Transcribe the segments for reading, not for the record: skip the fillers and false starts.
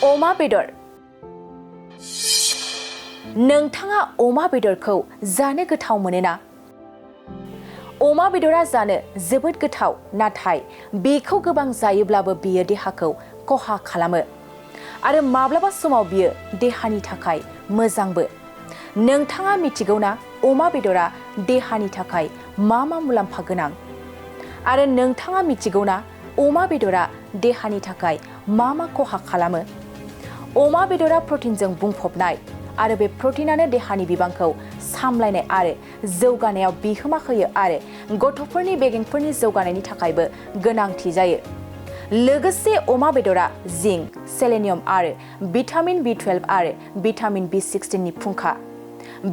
अमा बेदर नोंथाङा अमा बेदरखौ जानो गोथाव मोनोना? अमा बेदरा जानो जोबोद गोथाव, नाथाय बेखौ गोबां जायोब्लाबो बेयो देहाखौ खहा खालामो आरो माब्लाबा समाव बियो देहानि थाखाय मोजांबो। नोंथाङा मिथिगौना अमा बेदरा देहानि थाखाय मा मुलाम्फा गोनां? आरो नोंथाङा मिथिगौना अमा बेदरा देहानि थाखाय मा खहा खालामो? अमा बेदरा प्रटिनजों बुंफबनाय आरो बे प्रटिनानो देहानि बिबांखौ सामलायनाय आरो जौगानायाव बिहोमा होयो आरो गथ'फोरनि बेगेंफोरनि जौगानायनि थाखायबो गोनांथि जायो। लोगोसे अमा बेदरा जिंक, सेलेनियम आरो भिटामिन B12 आरो भिटामिन B16 नि फुंखा।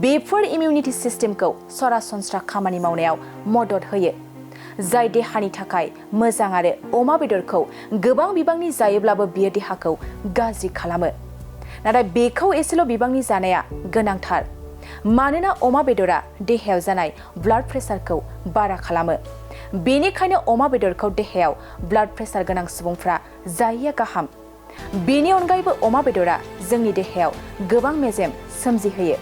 बेफोर इमिउनिटि सिस्टेमखौ सरासनस्रा खामानि मावनायाव मदद होयो, जाय देहानि थाखाय मोजां आरो अमा बेदरखौ गोबां बिबांनि जायोब्लाबो बियो देहाखौ गाज्रि खालामो। नाथाय बेखौ एसेल' बिबांनि जानाया गोनांथार, मानोना अमा बेदरा देहायाव जानाय ब्लाड प्रेसारखौ बारा खालामो। बेनिखायनो अमा बेदरखौ देहायाव ब्लाड प्रेसार गोनां सुबुंफ्रा जायैया गाहाम। बेनि अनगायैबो अमा बेदरा जोंनि देहायाव गोबां मेजेम सोमजिहोयो।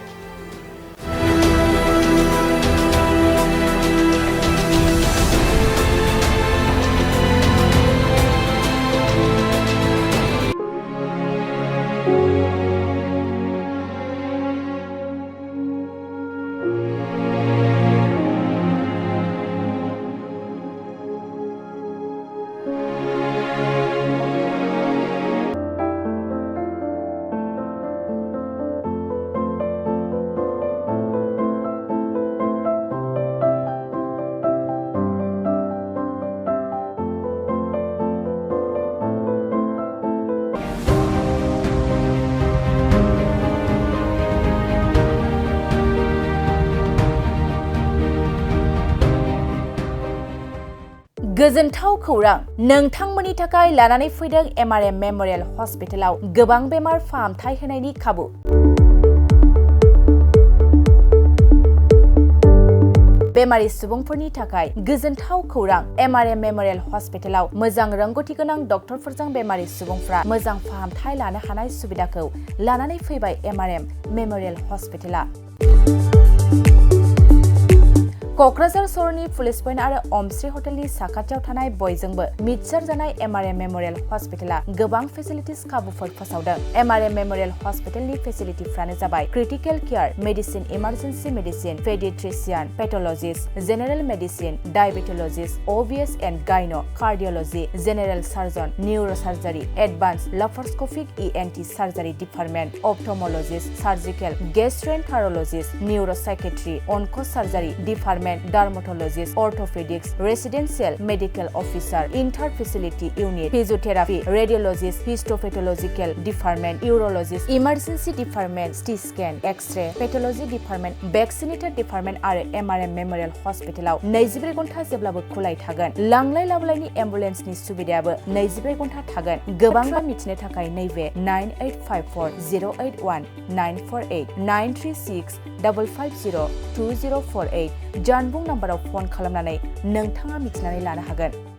गोजोनथाव खौरां, नोंथांमोननि थाखाय लानानै फैदों MRM मेम'रियेल हस्पिटालाव गोबां बेमार फाहामथाय होनायनि खाबु। बेमारि सुबुंफोरनि थाखाय गोजोनथाव खौरां, MRM मेम'रियेल हस्पिटालाव मोजां रोंग'थि गोनां डक्टरफोरजों बेमारि सुबुंफ्रा मोजां फाहामथाय लानो हानाय सुबिदाखौ लानानै फैबाय MRM मेम'रियेल हस्पिटाला। क'क्राझार सहरनि पुलिस पइन्ट आरो अमश्री हटेलनि साखाथियाव थानाय बयजोंबो मिथिसार जानाय MRM मेम'रियेल हस्पिटाला गोबां फेसिलिटिस खाबुफोर फोसावदों। MRM मेम'रियेल हस्पिटालनि फेसिलिटिफ्रानो जाबाय critical care, medicine, emergency medicine, pediatrician, pathologist, general medicine, diabetologist, OBS and gyno, cardiology, general surgeon, neurosurgery, advanced laparoscopic ENT surgery department, ophthalmologist, surgical, gastroenterologist, neuropsychiatry, onco' department, dermatologist, orthopaedics, residential medical officer, inter facility unit, physiotherapy, radiologist, histopathological department, urologist, emergency department, CT scan, X-ray, pathology department, vaccinator department आरो MRM memorial हस्पिटालाव 24 घन्टा जेब्लाबो खुलाय थागोन। लांलाय लाबोलायनि एम्बुलेन्सनि सुबिदायाबो 24 घन्टा थागोन। गोबां मिथिनो थाखाय नैबे 9854 081 948 936 550 2048 जानबुं नाम्बाराव फन खालामनानै नोंथाङा मिथिनानै लानो हागोन।